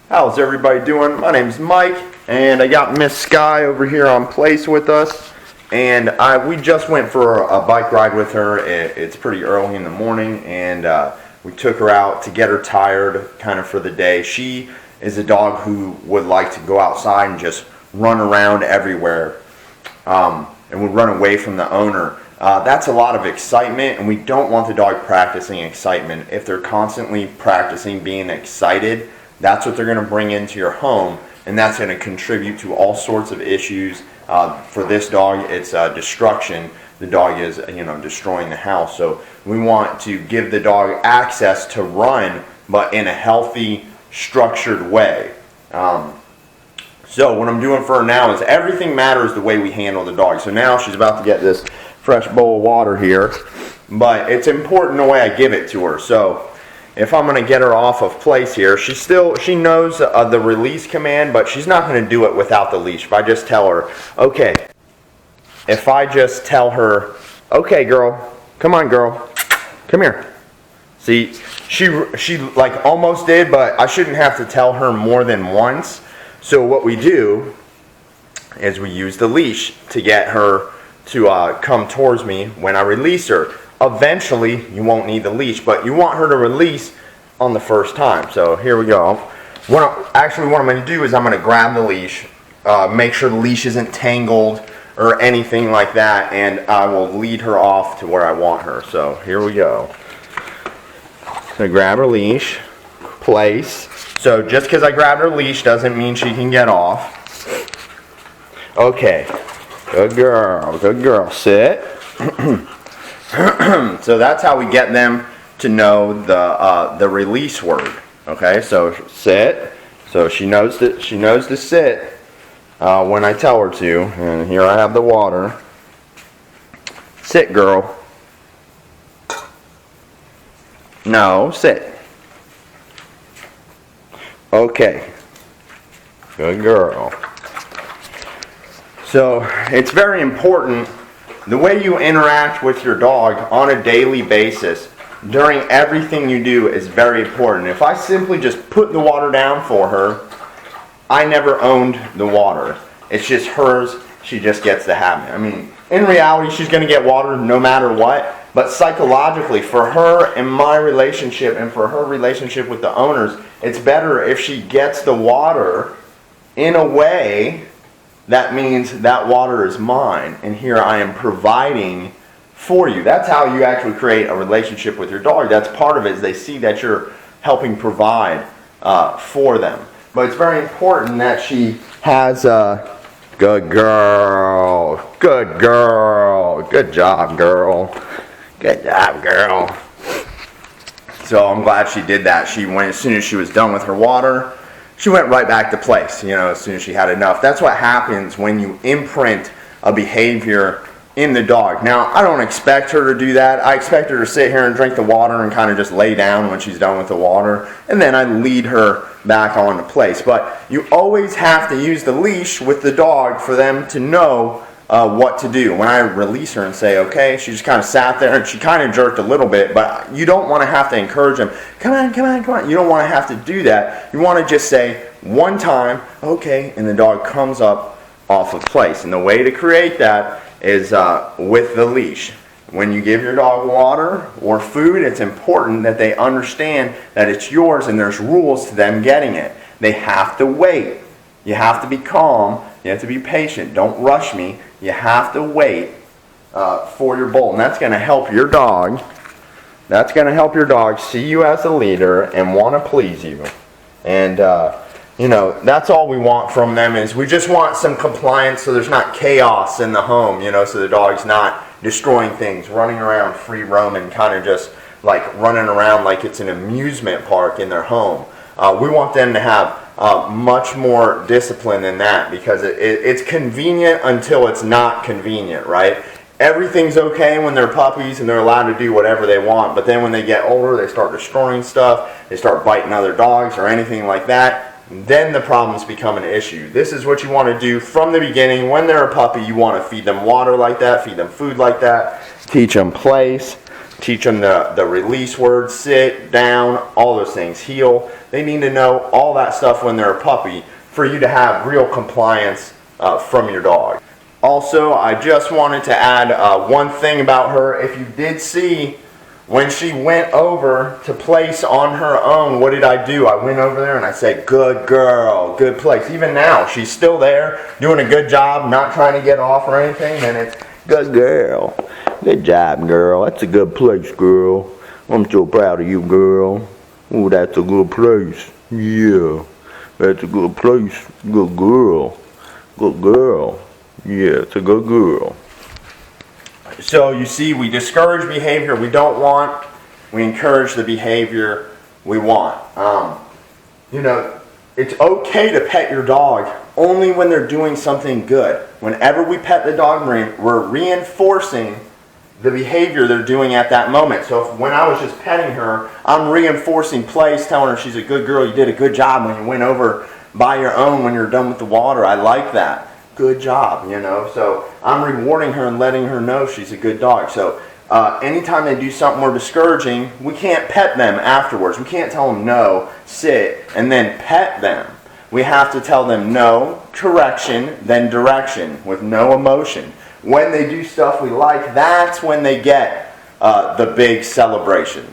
How's everybody doing? My name's Mike, and I got Miss Sky over here on place with us. And we just went for a bike ride with her. It's pretty early in the morning, and we took her out to get her tired kind of for the day. She is a dog who would like to go outside and just run around everywhere, and would run away from the owner. That's a lot of excitement, and we don't want the dog practicing excitement. If they're constantly practicing being excited, that's what they're going to bring into your home, and that's going to contribute to all sorts of issues. For this dog, it's destruction. The dog is, destroying the house. So we want to give the dog access to run, but in a healthy, structured way. So what I'm doing for her now is everything matters the way we handle the dog. So now she's about to get this fresh bowl of water here, but it's important the way I give it to her. So if I'm going to get her off of place here, she knows the release command, but she's not going to do it without the leash. If I just tell her, okay, okay, girl, come on, girl, come here. See, she like almost did, but I shouldn't have to tell her more than once. So what we do is we use the leash to get her to come towards me when I release her. Eventually, you won't need the leash, but you want her to release on the first time. So here we go. What I'm going to do is I'm going to grab the leash, make sure the leash isn't tangled or anything like that, and I will lead her off to where I want her. So here we go. So grab her leash, place. So just because I grabbed her leash doesn't mean she can get off. Okay, good girl, sit. So that's how we get them to know the release word. Okay, so sit. So she knows to sit when I tell her to. And here I have the water. Sit, girl. No, sit. Okay, good girl. So it's very important. The way you interact with your dog on a daily basis during everything you do is very important. If I simply just put the water down for her, I never owned the water. It's just hers. She just gets to have it. I mean, in reality, she's going to get water no matter what. But psychologically, for her and my relationship and for her relationship with the owners, it's better if she gets the water in a way that means that water is mine, and here I am providing for you. That's how you actually create a relationship with your dog. That's part of it, is they see that you're helping provide for them. But it's very important that she has a good girl, good job, girl, good job, girl. So I'm glad she did that. She went, as soon as she was done with her water, she went right back to place, as soon as she had enough. That's what happens when you imprint a behavior in the dog. Now, I don't expect her to do that. I expect her to sit here and drink the water and kind of just lay down when she's done with the water. And then I lead her back on to place. But you always have to use the leash with the dog for them to know what to do. When I release her and say, okay, she just kind of sat there and she kind of jerked a little bit, but you don't want to have to encourage them. Come on. You don't want to have to do that. You want to just say one time, okay, and the dog comes up off of place. And the way to create that is with the leash. When you give your dog water or food, it's important that they understand that it's yours and there's rules to them getting it. They have to wait. You have to be calm. You have to be patient. Don't rush me. You have to wait for your bowl. And that's going to help your dog. That's going to help your dog see you as a leader and want to please you. And, that's all we want from them, is we just want some compliance so there's not chaos in the home, so the dog's not destroying things, running around free roaming, kind of just like running around like it's an amusement park in their home. We want them to have much more discipline than that, because it's convenient until it's not convenient, right? Everything's okay when they're puppies and they're allowed to do whatever they want, but then when they get older, they start destroying stuff, they start biting other dogs or anything like that, then the problems become an issue. This is what you want to do from the beginning. When they're a puppy, you want to feed them water like that, feed them food like that, teach them place, Teach them the release words, sit, down, all those things, heel. They need to know all that stuff when they're a puppy for you to have real compliance from your dog. Also, I just wanted to add one thing about her. If you did see when she went over to place on her own, what did I do? I went over there and I said, good girl, good place. Even now, she's still there, doing a good job, not trying to get off or anything, and it's good girl. Good job, girl. That's a good place, girl. I'm so proud of you, girl. Oh, that's a good place. Yeah, that's a good place. Good girl. Good girl. Yeah, it's a good girl. So you see, we discourage behavior we don't want. We encourage the behavior we want. You know, it's okay to pet your dog only when they're doing something good. Whenever we pet the dog, we're reinforcing the behavior they're doing at that moment. So when I was just petting her, I'm reinforcing place, telling her she's a good girl. You did a good job when you went over by your own when you're done with the water. I like that. Good job, you know. So I'm rewarding her and letting her know she's a good dog. So anytime they do something more discouraging, we can't pet them afterwards. We can't tell them no, sit, and then pet them. We have to tell them no, correction, then direction with no emotion. When they do stuff we like, that's when they get the big celebration.